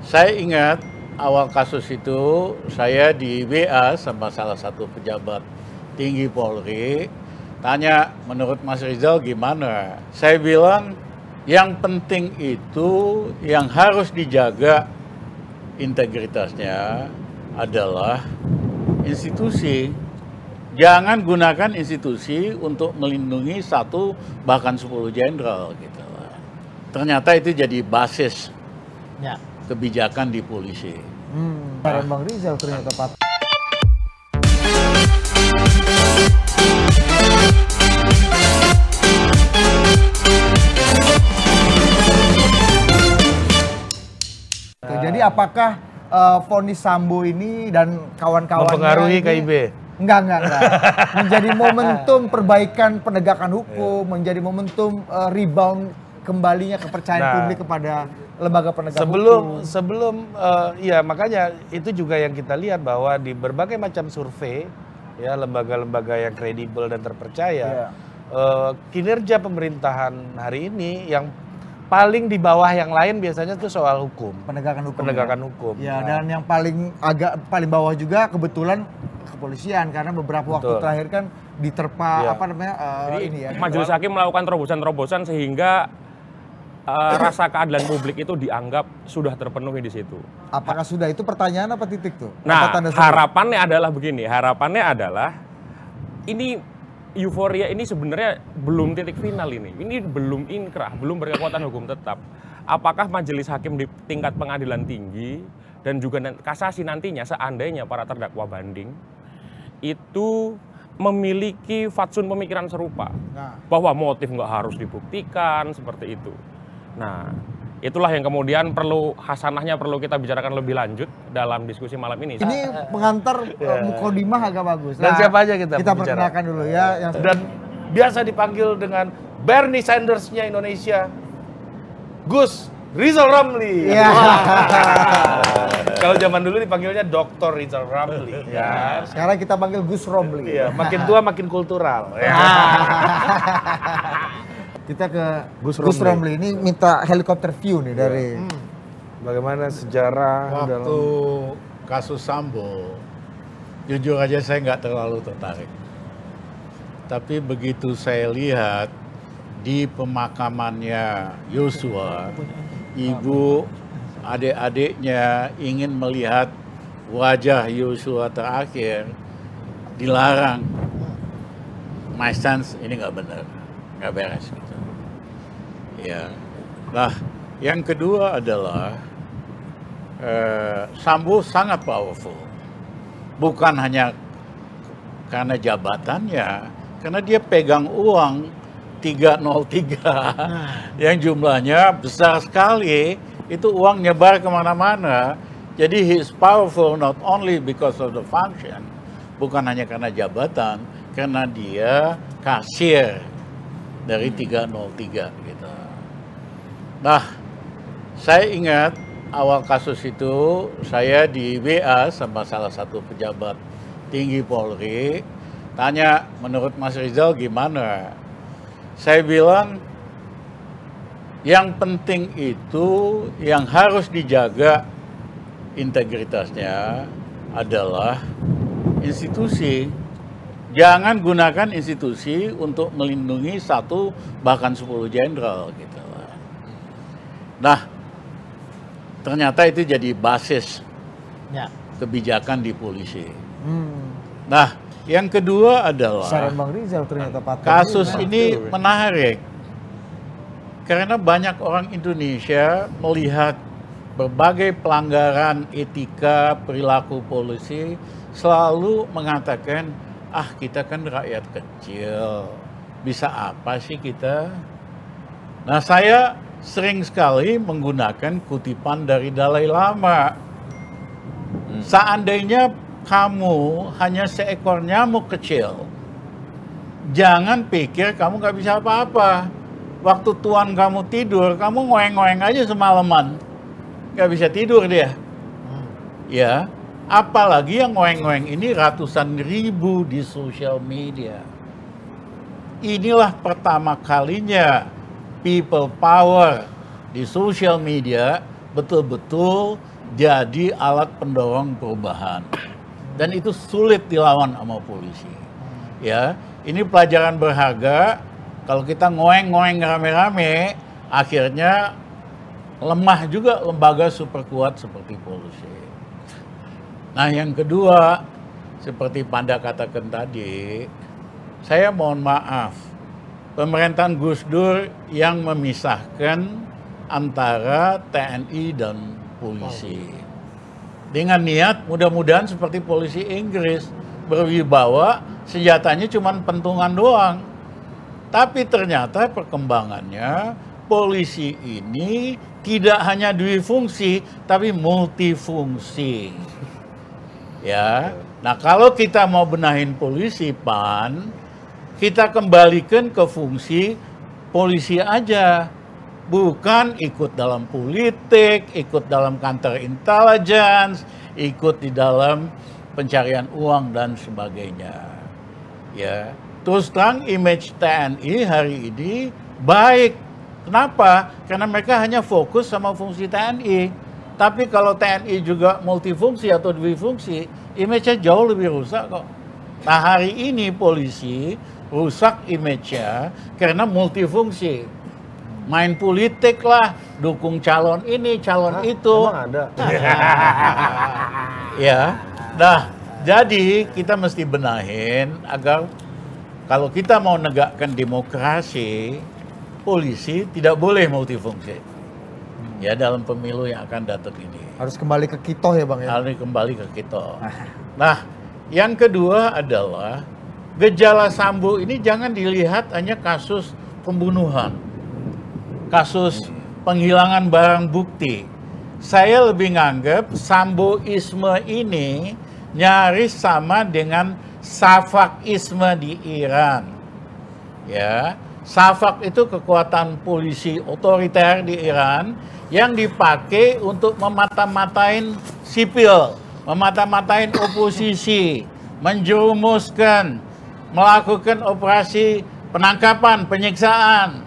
Saya ingat awal kasus itu saya di WA sama salah satu pejabat tinggi Polri, tanya menurut Mas Rizal gimana? Saya bilang yang penting itu yang harus dijaga integritasnya adalah institusi. Jangan gunakan institusi untuk melindungi satu bahkan 10 jenderal gitu. Ternyata itu jadi basis kebijakan di polisi. Bang Rizal ternyata Pak. Jadi apakah vonis Sambo ini dan kawan-kawannya mempengaruhi KIB? Enggak. Menjadi momentum perbaikan penegakan hukum, menjadi momentum rebound kembalinya kepercayaan publik kepada lembaga penegak hukum. Ya makanya itu juga yang kita lihat bahwa di berbagai macam survei ya lembaga-lembaga yang kredibel dan terpercaya kinerja pemerintahan hari ini yang paling di bawah yang lain biasanya itu soal hukum, penegakan hukum. Ya, dan yang paling bawah juga kebetulan kepolisian karena beberapa waktu terakhir kan diterpa Majelis Hakim melakukan terobosan-terobosan sehingga rasa keadilan publik itu dianggap sudah terpenuhi di situ. Apakah sudah, itu pertanyaan apa titik tuh? Nah, harapannya adalah begini, ini euforia ini sebenarnya belum titik final ini belum inkrah, belum berkekuatan hukum tetap. Apakah majelis hakim di tingkat pengadilan tinggi dan juga kasasi nantinya seandainya para terdakwa banding itu memiliki fatsun pemikiran serupa bahwa motif nggak harus dibuktikan seperti itu. Nah, itulah yang kemudian hasanahnya perlu kita bicarakan lebih lanjut dalam diskusi malam ini. Ini pengantar mukodimah agak bagus. Dan siapa aja kita perkenalkan dulu ya. Dan biasa dipanggil dengan Bernie Sanders-nya Indonesia, Gus Rizal Ramli. Ya. Kalau zaman dulu dipanggilnya Dr. Rizal Ramli. Ya. Sekarang kita panggil Gus Romli. Ya, makin tua makin kultural. Ya. Kita ke Gus Romli ini minta helikopter view nih dari bagaimana sejarah waktu kasus Sambo. Jujur aja saya nggak terlalu tertarik. Tapi begitu saya lihat di pemakamannya Yosua, ibu adik-adiknya ingin melihat wajah Yosua terakhir, dilarang. My sense ini nggak benar, nggak beres gitu. Ya, nah yang kedua adalah Sambo sangat powerful, bukan hanya karena jabatannya, karena dia pegang uang 303 yang jumlahnya besar sekali, itu uang nyebar kemana-mana. Jadi he is powerful not only because of the function, bukan hanya karena jabatan, karena dia kasir dari 303 gitu. Nah, saya ingat awal kasus itu saya di WA sama salah satu pejabat tinggi Polri, tanya menurut Mas Rizal gimana? Saya bilang yang penting itu yang harus dijaga integritasnya adalah institusi. Jangan gunakan institusi untuk melindungi satu bahkan 10 jenderal gitu. Nah, ternyata itu jadi basis kebijakan di polisi. Nah, yang kedua adalah Bang Rizal ternyata kasus ini menarik karena banyak orang Indonesia melihat berbagai pelanggaran etika perilaku polisi, selalu mengatakan, kita kan rakyat kecil, bisa apa sih kita? Nah, saya sering sekali menggunakan kutipan dari Dalai Lama. Seandainya kamu hanya seekor nyamuk kecil, jangan pikir kamu gak bisa apa-apa. Waktu tuan kamu tidur, kamu ngoeng-ngoeng aja semalaman, gak bisa tidur dia. Ya, apalagi yang ngoeng-ngoeng ini ratusan ribu di sosial media. Inilah pertama kalinya people power di sosial media betul-betul jadi alat pendorong perubahan. Dan itu sulit dilawan sama polisi. Ya, ini pelajaran berharga. Kalau kita ngoeng-ngoeng rame-rame, akhirnya lemah juga lembaga super kuat seperti polisi. Nah, yang kedua, seperti Panda katakan tadi, saya mohon maaf, pemerintahan Gus Dur yang memisahkan antara TNI dan polisi. Dengan niat mudah-mudahan seperti polisi Inggris, berwibawa, senjatanya cuma pentungan doang. Tapi ternyata perkembangannya, polisi ini tidak hanya dwifungsi, tapi multifungsi. Ya, nah kalau kita mau benahin polisi, Pan, kita kembalikan ke fungsi polisi aja. Bukan ikut dalam politik, ikut dalam kantor intelligence, ikut di dalam pencarian uang dan sebagainya. Ya, terus terang image TNI hari ini baik. Kenapa? Karena mereka hanya fokus sama fungsi TNI. Tapi kalau TNI juga multifungsi atau dwifungsi, image-nya jauh lebih rusak kok. Nah, hari ini polisi rusak image-nya karena multifungsi. Main politik lah, dukung calon ini, calon itu. Emang ada? Ya, nah jadi kita mesti benahin agar kalau kita mau negakkan demokrasi, polisi tidak boleh multifungsi. Ya, dalam pemilu yang akan datang ini. Harus kembali ke kitoh ya Bang ya? Harus kembali ke kitoh. Nah, yang kedua adalah gejala Sambo ini jangan dilihat hanya kasus pembunuhan. Kasus penghilangan barang bukti. Saya lebih nganggap Samboisme ini nyaris sama dengan Shafakisme di Iran. Ya, Shafak itu kekuatan polisi otoriter di Iran yang dipakai untuk memata-matain sipil, memata-matain oposisi, menjerumuskan, melakukan operasi penangkapan, penyiksaan,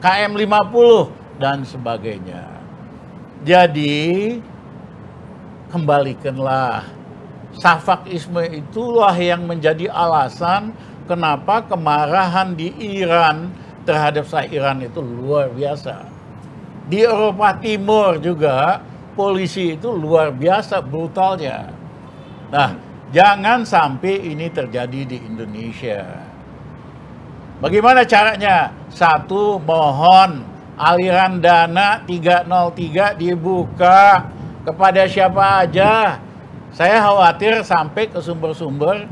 KM 50 dan sebagainya. Jadi kembalikanlah, Shafakisme itulah yang menjadi alasan kenapa kemarahan di Iran terhadap Shah Iran itu luar biasa. Di Eropa Timur juga polisi itu luar biasa brutalnya. Nah, jangan sampai ini terjadi di Indonesia. Bagaimana caranya? Satu, mohon aliran dana 303 dibuka kepada siapa aja. Saya khawatir sampai ke sumber-sumber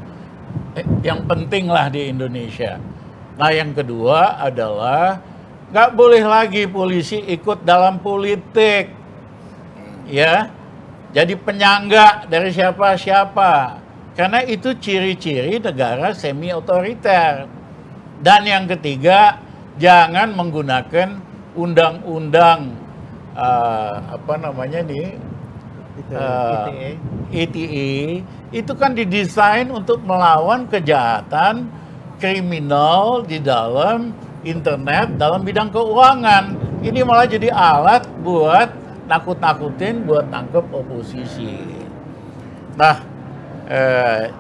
yang penting lah di Indonesia. Nah, yang kedua adalah nggak boleh lagi polisi ikut dalam politik. Ya, jadi penyangga dari siapa-siapa. Karena itu ciri-ciri negara semi-otoriter. Dan yang ketiga, jangan menggunakan undang-undang ITE. Itu kan didesain untuk melawan kejahatan kriminal di dalam internet, dalam bidang keuangan. Ini malah jadi alat buat nakut-nakutin, buat tangkap oposisi. Nah,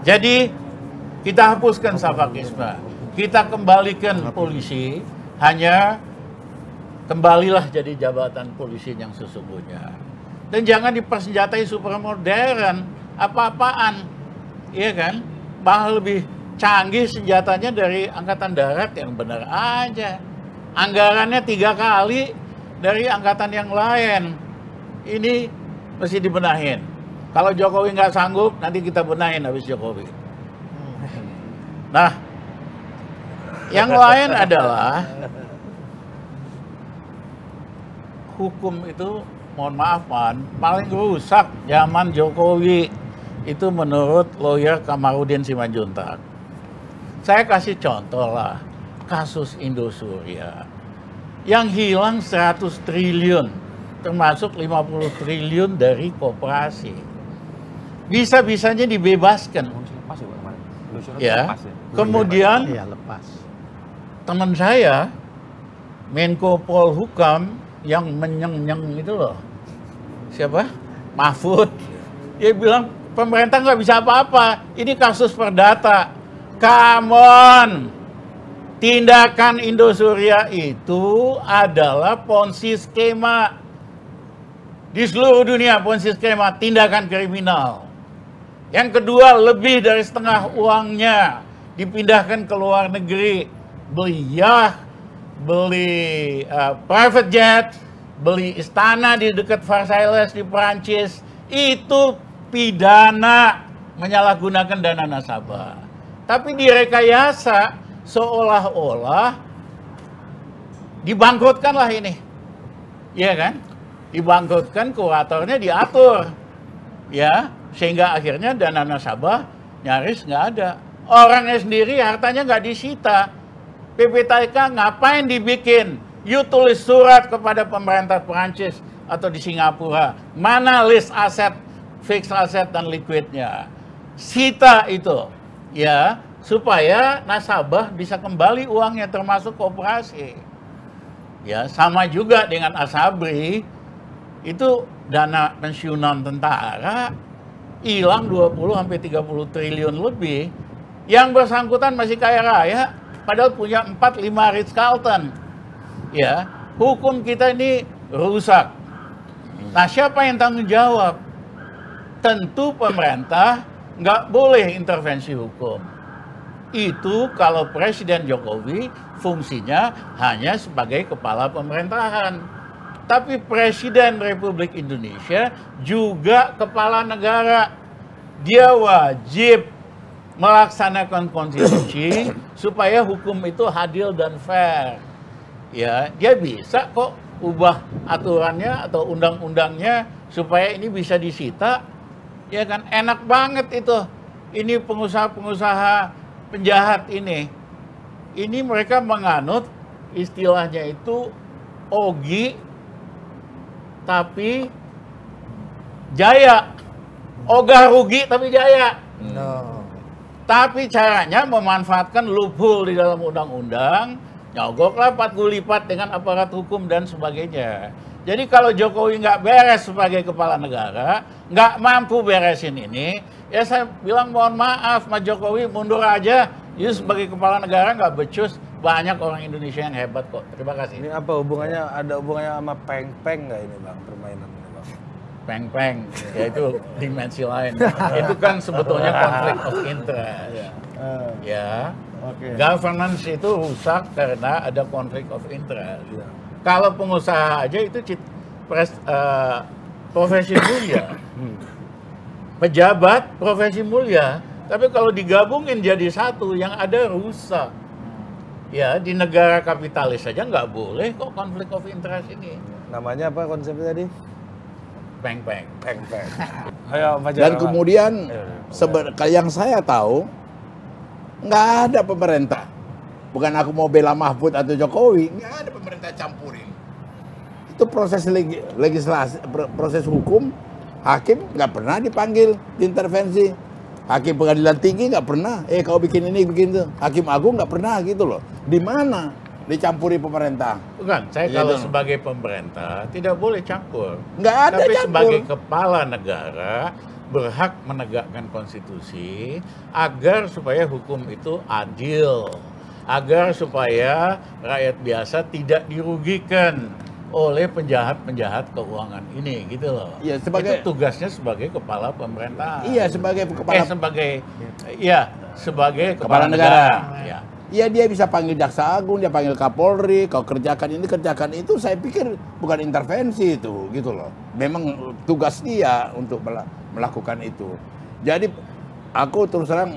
jadi kita hapuskan Shafakisme. Kita kembalikan polisi, hanya kembalilah jadi jabatan polisi yang sesungguhnya. Dan jangan dipersenjatai super modern, apa-apaan. Iya kan? Bahkan lebih canggih senjatanya dari Angkatan Darat yang benar aja. Anggarannya 3 kali dari angkatan yang lain. Ini mesti dibenahin. Kalau Jokowi nggak sanggup, nanti kita benahin habis Jokowi. Nah, yang lain adalah hukum itu, mohon maaf Man, paling rusak zaman Jokowi itu menurut lawyer Kamarudin Simanjuntak. Saya kasih contoh lah, kasus Indosuria yang hilang 100 triliun, termasuk 50 triliun dari koperasi. Bisa-bisanya dibebaskan. Ya, kemudian teman saya, Menko Polhukam yang menyeng-nyeng itu loh, siapa? Mahfud. Dia bilang pemerintah nggak bisa apa-apa. Ini kasus perdata. Come on. Tindakan Indosuria itu adalah ponzi skema. Di seluruh dunia ponzi skema, tindakan kriminal. Yang kedua, lebih dari setengah uangnya dipindahkan ke luar negeri. Beli yacht, beli private jet, beli istana di dekat Versailles di Perancis. Itu pidana menyalahgunakan dana nasabah. Tapi direkayasa seolah-olah dibangkrutkanlah ini. Iya kan? Dibangkrutkan, kuratornya diatur. Ya, sehingga akhirnya dana nasabah nyaris nggak ada. Orangnya sendiri hartanya nggak disita. PPTK ngapain dibikin? You tulis surat kepada pemerintah Perancis atau di Singapura. Mana list aset, fixed aset dan liquidnya. Sita itu. Ya, supaya nasabah bisa kembali uangnya termasuk koperasi. Ya, sama juga dengan Asabri. Itu dana pensiunan tentara hilang 20-30 triliun lebih. Yang bersangkutan masih kaya raya, padahal punya 4-5 Ritz-Carlton. Ya, hukum kita ini rusak. Nah, siapa yang tanggung jawab? Tentu pemerintah nggak boleh intervensi hukum. Itu kalau Presiden Jokowi fungsinya hanya sebagai kepala pemerintahan. Tapi Presiden Republik Indonesia juga kepala negara. Dia wajib melaksanakan konstitusi supaya hukum itu adil dan fair. Ya, dia bisa kok ubah aturannya atau undang-undangnya supaya ini bisa disita. Ya kan, enak banget itu. Ini pengusaha-pengusaha penjahat ini. Ini mereka menganut istilahnya itu ogi tapi jaya. Ogah rugi tapi jaya. Tapi caranya memanfaatkan loophole di dalam undang-undang, nyogoklah 4 kali lipat dengan aparat hukum dan sebagainya. Jadi kalau Jokowi nggak beres sebagai kepala negara, nggak mampu beresin ini, ya saya bilang mohon maaf, Mas Jokowi mundur aja. Jadi sebagai kepala negara nggak becus, banyak orang Indonesia yang hebat kok. Terima kasih. Ini apa hubungannya? Ada hubungannya sama peng-peng nggak ini bang, permainan ini bang? Peng-peng, yaitu dimensi lain. Itu kan sebetulnya konflik of interest. Ya, governance itu rusak karena ada konflik of interest. Kalau pengusaha aja itu profesi mulia. Pejabat profesi mulia. Tapi kalau digabungin jadi satu, yang ada rusak. Ya, di negara kapitalis saja nggak boleh kok konflik of interest ini. Namanya apa konsepnya tadi? Peng-peng. Peng-peng. Ayo, Dan kemudian yang saya tahu nggak ada pemerintah. Bukan aku mau bela Mahfud atau Jokowi, nggak ada pemerintah campurin. Itu proses legislasi, proses hukum, hakim nggak pernah dipanggil, diintervensi. Hakim pengadilan tinggi nggak pernah, kau bikin ini, bikin itu. Hakim agung nggak pernah gitu loh. Di mana dicampuri pemerintah? Bukan, saya kalau sebagai pemerintah tidak boleh campur. Nggak ada Tapi campur. sebagai kepala negara berhak menegakkan konstitusi agar supaya hukum itu adil. Agar supaya rakyat biasa tidak dirugikan oleh penjahat-penjahat keuangan ini, gitu loh. Iya, sebagai itu tugasnya sebagai kepala pemerintahan. Iya, sebagai kepala sebagai kepala negara. Ya. Iya, dia bisa panggil jaksa agung, dia panggil Kapolri, kau kerjakan ini, kerjakan itu. Saya pikir bukan intervensi itu, gitu loh. Memang tugas dia untuk melakukan itu. Jadi aku terus terang,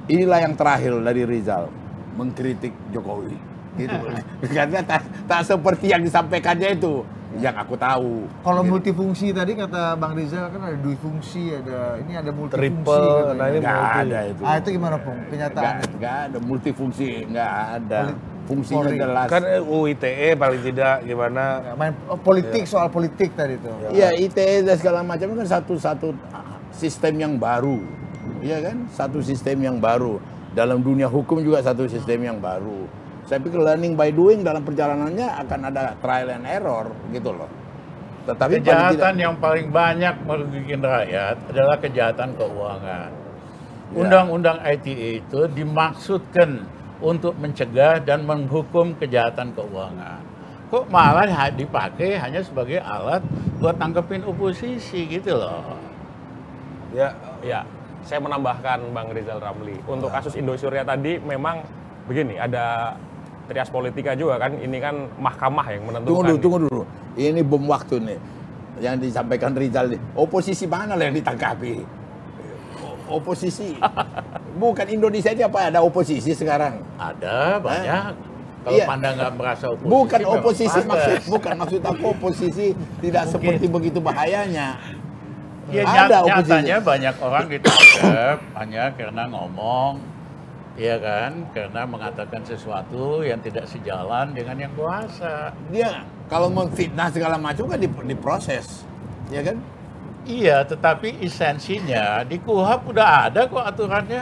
inilah yang terakhir dari Rizal, mengkritik Jokowi, gitu. Karena tak seperti yang disampaikannya itu, yang aku tahu. Kalau gitu. Multifungsi tadi kata Bang Rizal kan ada dui-fungsi, ini ada multifungsi. Triple, nah ini nggak ada itu. Ah, itu gimana Pung? Kenyataannya? Nggak ada multifungsi, nggak ada. Fungsinya jelas. Kan UITE paling tidak gimana? Main politik, soal politik tadi itu. Iya, ITE dan segala macam kan satu sistem yang baru. Iya kan? Satu sistem yang baru. Dalam dunia hukum juga satu sistem yang baru. Saya pikir learning by doing dalam perjalanannya akan ada trial and error gitu loh. Tetapi kejahatan yang paling banyak merugikan rakyat adalah kejahatan keuangan. Undang-undang ITE itu dimaksudkan untuk mencegah dan menghukum kejahatan keuangan. Kok malah dipakai hanya sebagai alat buat tangkepin oposisi gitu loh. Ya, Ya, saya menambahkan Bang Rizal Ramli. Untuk kasus Indosuria tadi memang begini, ada trias politika juga kan. Ini kan mahkamah yang menentukan. Tunggu dulu. Ini bom waktu nih. Yang disampaikan Rizal nih. Oposisi mana lah yang ditangkapi? Oposisi. Bukan Indonesia ini apa ada oposisi sekarang? Ada banyak. Kalau Iya. Anda nggak merasa oposisi, Bukan memang oposisi pantas. maksud aku oposisi tidak seperti begitu bahayanya. Ya, Ada oposisi. nyatanya banyak orang ditangkap hanya karena ngomong, ya kan, karena mengatakan sesuatu yang tidak sejalan dengan yang kuasa. Dia kalau memfitnah segala macam kan diproses, ya kan? Iya, tetapi esensinya di KUHP udah ada kok aturannya,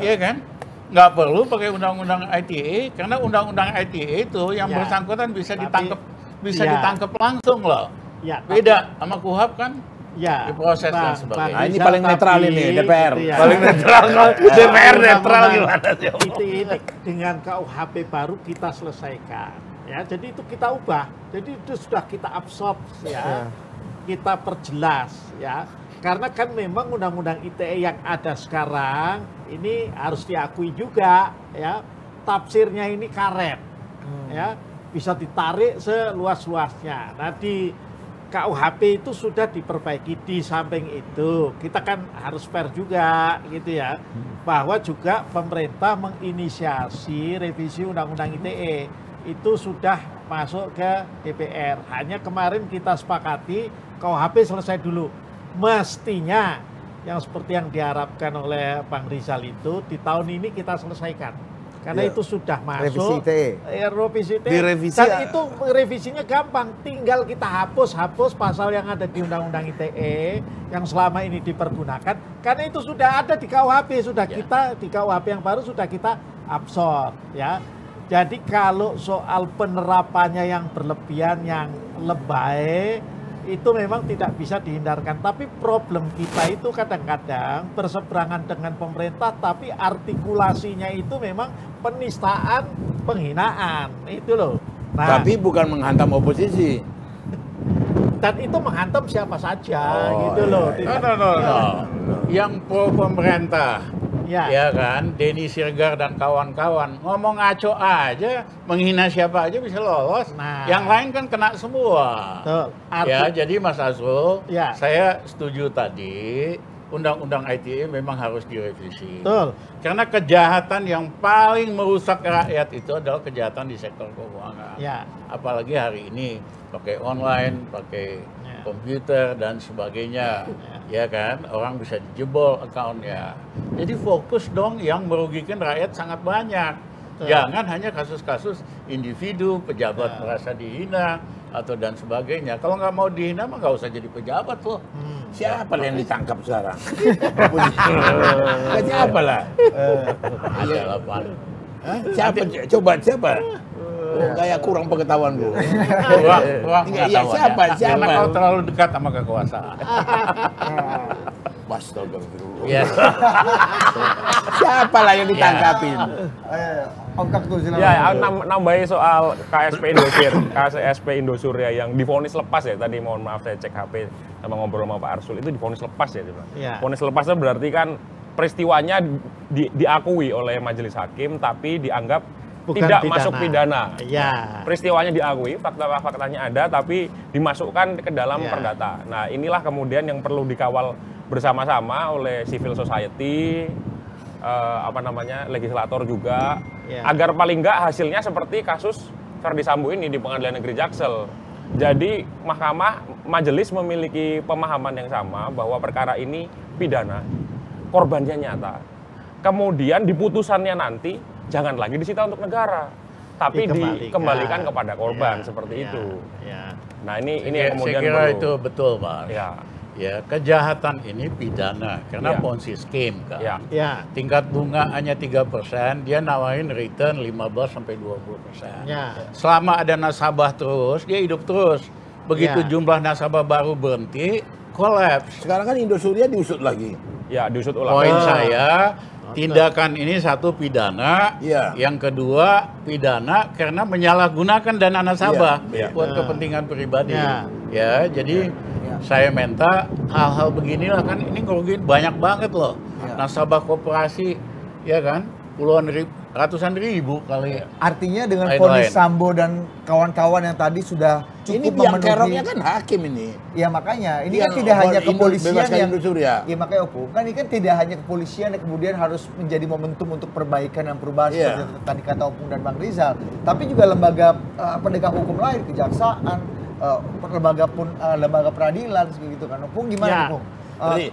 iya kan? Nggak perlu pakai undang-undang ITE, karena undang-undang ITE itu yang Ya, bersangkutan bisa tapi- ditangkap langsung loh. Ya, Beda sama KUHP kan? Ya, Diproses dan Bang- sebagainya. Bang Nah, ini Rizal, paling netral tapi ini, DPR. gitu ya. paling netral. DPR netral Undang-undang gimana sih? ITE dengan KUHP baru kita selesaikan. Ya, jadi itu kita ubah. Jadi itu sudah kita absorb ya. Kita perjelas ya. Karena kan memang undang-undang ITE yang ada sekarang ini harus diakui juga ya. Tafsirnya ini karet. Ya, bisa ditarik seluas-luasnya. Nah, di KUHP itu sudah diperbaiki. Di samping itu kita kan harus fair juga gitu ya, bahwa juga pemerintah menginisiasi revisi undang-undang ITE itu sudah masuk ke DPR. Hanya kemarin kita sepakati KUHP selesai dulu. Mestinya yang seperti yang diharapkan oleh Bang Rizal itu di tahun ini kita selesaikan. Karena Ya. itu sudah Revisi masuk. ITE. Revisi ITE. Direvisi Dan ya. itu revisinya gampang. Tinggal kita hapus pasal yang ada di Undang-Undang ITE yang selama ini dipergunakan. Karena itu sudah ada di KUHP. Sudah kita di KUHP yang baru sudah kita absorb. Ya. Jadi kalau soal penerapannya yang berlebihan, yang lebay, itu memang tidak bisa dihindarkan. Tapi problem kita itu kadang-kadang berseberangan dengan pemerintah, tapi artikulasinya itu memang penistaan, penghinaan. Itu loh. Nah, Tapi bukan menghantam oposisi. dan itu menghantam siapa saja gitu loh. Tidak- No. Yang pro pemerintah, Ya. ya kan, Denny Sirgar dan kawan-kawan ngomong ngaco aja, menghina siapa aja bisa lolos. Nah. Yang lain kan kena semua. Betul. Ya, jadi Mas Azrul, Ya. saya setuju tadi undang-undang ITE memang harus direvisi. Betul. Karena kejahatan yang paling merusak rakyat itu adalah kejahatan di sektor keuangan. Ya. Apalagi hari ini pakai online, pakai Ya. komputer dan sebagainya, ya kan, orang bisa dijebol akunnya. Jadi fokus dong yang merugikan rakyat sangat banyak. Betul. Jangan hanya kasus-kasus individu, pejabat Ya. merasa dihina atau dan sebagainya. Kalau nggak mau dihina mah nggak usah jadi pejabat loh. Siapa yang ditangkap sekarang? Siapa lah? Ada lah Pak. Hah? Siapa? Coba siapa? Oh, kayak kurang pengetahuan gue. Kurang Iya, pengetahuan siapa? ya. Siapa? Karena kau terlalu dekat sama kekuasaan. Astagfirullah. Yes. Siapa lah yang ditangkapin? Om Kaktus silakan. Ya, nambahi soal KSP Indosuria yang divonis lepas ya. Tadi mohon maaf saya cek HP sama ngobrol sama Pak Arsul itu divonis lepas ya. Ya. Vonis lepasnya berarti kan peristiwanya diakui oleh majelis hakim tapi dianggap Bukan tidak pidana. masuk pidana. Ya. Peristiwanya diakui, fakta-faktanya ada tapi dimasukkan ke dalam Ya. perdata. Nah, inilah kemudian yang perlu dikawal bersama-sama oleh civil society, legislator juga, Ya. agar paling nggak hasilnya seperti kasus Verdi Sambo ini di Pengadilan Negeri Jaksel. Jadi majelis memiliki pemahaman yang sama bahwa perkara ini pidana, korbannya nyata. Kemudian di putusannya nanti jangan lagi disita untuk negara, tapi dikembalikan kepada korban seperti itu. Ya. Nah, ini Ya, yang kemudian saya kira perlu. itu betul, Pak. Ya, Ya, kejahatan ini pidana karena Ya. Ponzi scheme kan. ya. Ya. Tingkat bunga hanya 3%, dia nawarin return 15 sampai 20%. Ya. Selama ada nasabah terus, dia hidup terus. begitu Ya. jumlah nasabah baru berhenti, kolaps. Sekarang kan Indosuria diusut lagi. Ya, diusut ulang. Poin saya, tindakan ini satu pidana, Iya. yang kedua pidana karena menyalahgunakan dana nasabah Iya, iya. buat kepentingan pribadi. Iya. Ya, jadi saya minta hal-hal beginilah, kan ini ngerugiin banyak banget loh. Nasabah koperasi, ya kan, puluhan ribu, ratusan ribu kali. Artinya dengan Lain-lain. vonis Sambo dan kawan-kawan yang tadi sudah Ini cukup biang memenuhi. keroknya kan hakim ini. Ya makanya, ini Yang kan tidak hanya Indo- kepolisian bebaskan yang Indosuria. ya makanya Opung, kan ini kan tidak hanya kepolisian yang kemudian harus menjadi momentum untuk perbaikan dan perubahan Iya. seperti tadi kata Opung dan Bang Rizal, tapi juga lembaga penegak hukum lain, kejaksaan, lembaga peradilan seperti itu kan. Opung gimana Ya. Opung?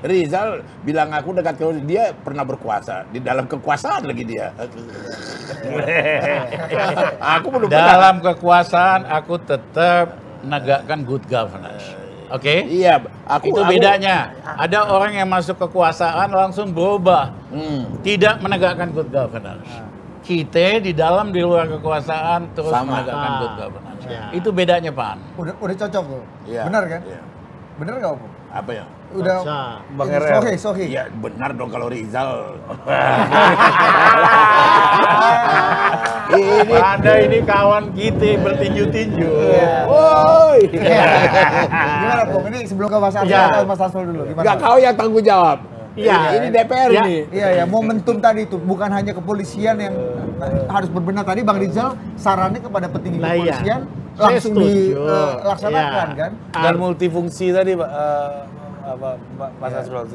Rizal bilang aku dekat ke dia pernah berkuasa di dalam kekuasaan lagi dia. Aku belum pernah. Dalam kekuasaan aku tetap menegakkan good governance. Oke? Iya, aku Itu bedanya. Ada orang yang masuk kekuasaan langsung berubah. Tidak menegakkan good governance. Kita di dalam di luar kekuasaan terus Sama. menegakkan good governance. Ya. Itu bedanya, Pak. Udah cocok tuh, Iya, benar kan? iya. Benar nggak Opung? Apa ya? Udah Cocok. Bang RR. sohi. Iya benar dong kalau Rizal. Ini Ada ini kawan kita bertinju-tinju. woi. Gimana Opung? Ini sebelum ke Mas Arsul, Ya. atau Mas Arsul dulu. Gimana? Enggak kau yang tanggung jawab. Iya. Ini DPR Ya. ini. Iya ya, momentum tadi itu bukan hanya kepolisian yang harus berbenah. Tadi Bang Rizal sarannya kepada petinggi Lah, iya. kepolisian Saya langsung setuju. dilaksanakan Iya. kan. Dan multifungsi tadi Mas Asrul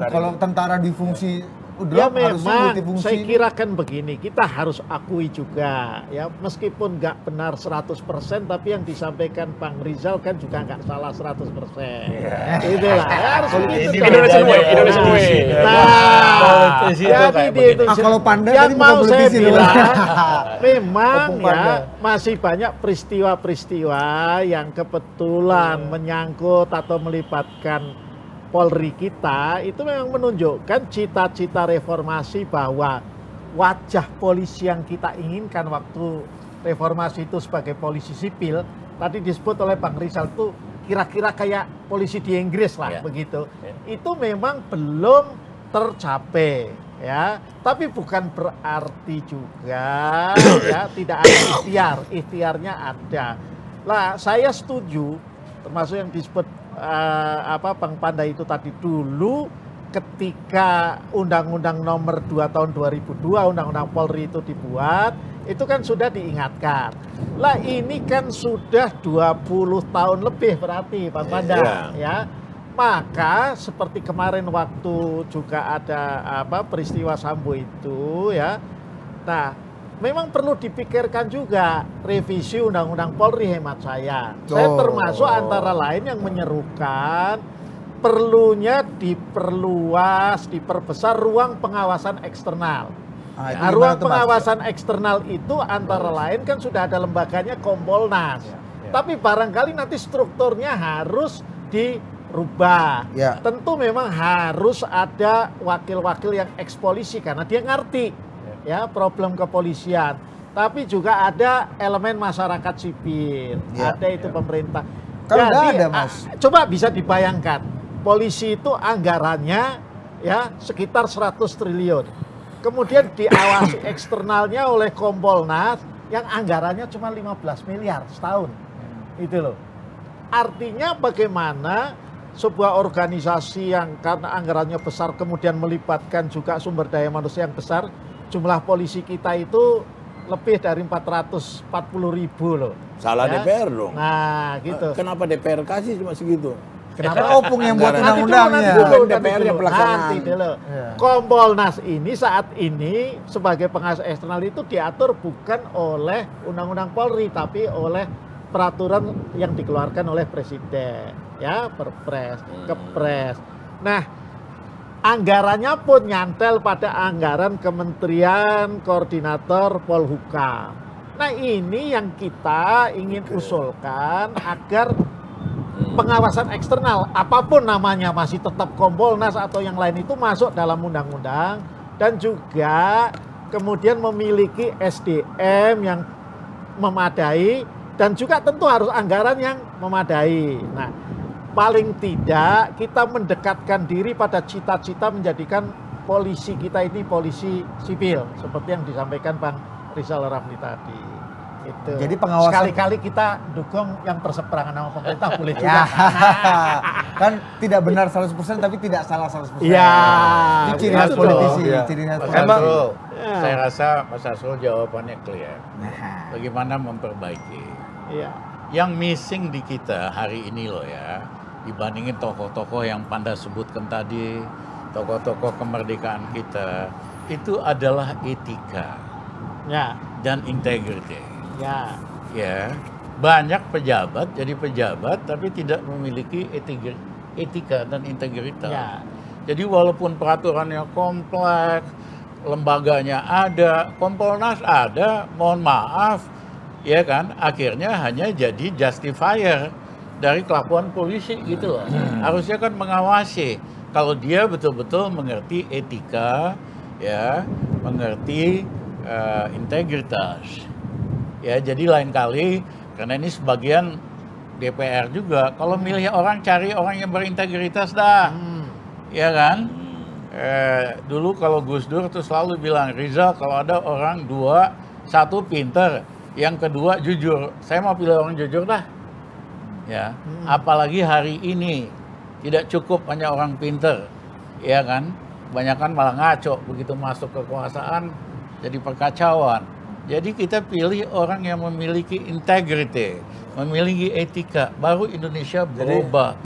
Kalau tentara difungsi Ya drop harusnya memang, multifungsi. saya kira kan begini, kita harus akui juga ya, meskipun nggak benar 100%, tapi yang disampaikan Bang Rizal kan juga nggak salah 100%. Itulah, ya, harus begitu. dong. Indonesian way, Indonesian way. Nah, Politisi itu jadi kayak di begitu. Indonesia, kalau Panda yang tadi bukan mau saya politisi loh. bilang, memang Opung Panda. ya masih banyak peristiwa-peristiwa yang kebetulan menyangkut atau melibatkan Polri kita, itu memang menunjukkan cita-cita reformasi bahwa wajah polisi yang kita inginkan waktu reformasi itu sebagai polisi sipil, tadi disebut oleh Bang Rizal itu kira-kira kayak polisi di Inggris lah, Ya. begitu. Itu memang belum tercapai ya, tapi bukan berarti juga ya tidak ada ikhtiarnya ada. Lah saya setuju, termasuk yang disebut Bang Panda itu tadi dulu, ketika Undang-Undang Nomor 2 Tahun 2002 Undang-Undang Polri itu dibuat, itu kan sudah diingatkan. Lah ini kan sudah 20 tahun lebih berarti Bang Panda ya. Maka seperti kemarin waktu juga ada peristiwa Sambo itu ya. Nah, memang perlu dipikirkan juga revisi Undang-Undang Polri hemat saya. Saya termasuk antara lain yang menyerukan perlunya diperluas, diperbesar ruang pengawasan eksternal. Nah, ruang pengawasan eksternal itu antara lain kan sudah ada lembaganya Kompolnas. Tapi barangkali nanti strukturnya harus dirubah. Ya. Tentu memang harus ada wakil-wakil yang ekspolisi karena dia ngerti ya problem kepolisian, tapi juga ada elemen masyarakat sipil, ada itu pemerintah. Kalau nggak Jadi, ada, Mas. Coba bisa dibayangkan, polisi itu anggarannya ya sekitar 100 triliun. Kemudian diawasi eksternalnya oleh Kompolnas yang anggarannya cuma 15 miliar setahun. Itu loh. Artinya bagaimana sebuah organisasi yang karena anggarannya besar kemudian melibatkan juga sumber daya manusia yang besar, jumlah polisi kita itu lebih dari 440.000 loh. Salah Ya. DPR dong. Nah, gitu. Kenapa DPR kasih cuma segitu? Kenapa Opung yang buat Nanti Nanti undang-undangnya? dulu, Bukan nanti DPR yang dulu. pelaksanaan. Nanti dulu. Iya. Kompolnas ini saat ini sebagai pengawas eksternal itu diatur bukan oleh Undang-Undang Polri, tapi oleh peraturan yang dikeluarkan oleh Presiden, ya, Perpres, Kepres. Nah, anggarannya pun nyantel pada anggaran Kementerian Koordinator Polhukam. Nah, ini yang kita ingin usulkan agar pengawasan eksternal, apapun namanya, masih tetap Kompolnas atau yang lain itu masuk dalam undang-undang, dan juga kemudian memiliki SDM yang memadai Dan juga tentu harus anggaran yang memadai. Nah, paling tidak kita mendekatkan diri pada cita-cita menjadikan polisi kita ini polisi sipil, seperti yang disampaikan Bang Rizal Ramli tadi. Itu. Jadi pengawasan sekali-kali kita dukung yang berseberangan sama pemerintah boleh juga. Ya. Kan tidak benar 100% tapi tidak salah 100%. Iya. Ini ciri khas Betul. politisi, Iya. ciri khas Mas politisi. Asrul, Ya. saya rasa Mas Asrul jawabannya clear. Nah, Bagaimana memperbaiki. Iya. Yang missing di kita hari ini loh ya, dibandingin tokoh-tokoh yang Panda sebutkan tadi, tokoh-tokoh kemerdekaan kita, itu adalah etika Ya. dan integriti. Ya. Ya, banyak pejabat jadi pejabat tapi tidak memiliki etika dan integritas. Ya. Jadi walaupun peraturannya kompleks, lembaganya ada, Kompolnas ada, mohon maaf, ya kan, akhirnya hanya jadi justifier dari kelakuan polisi gitu loh. Harusnya kan mengawasi kalau dia betul-betul mengerti etika, ya, mengerti integritas. Ya, jadi lain kali, karena ini sebagian DPR juga, kalau milih orang cari orang yang berintegritas dah, ya kan? Dulu kalau Gus Dur tuh selalu bilang, Rizal kalau ada orang dua, satu pinter, yang kedua jujur, saya mau pilih orang jujur dah. Ya, apalagi hari ini tidak cukup hanya orang pinter, ya kan? Kebanyakan malah ngaco begitu masuk kekuasaan jadi perkacauan. Jadi kita pilih orang yang memiliki integriti, memiliki etika, baru Indonesia berubah.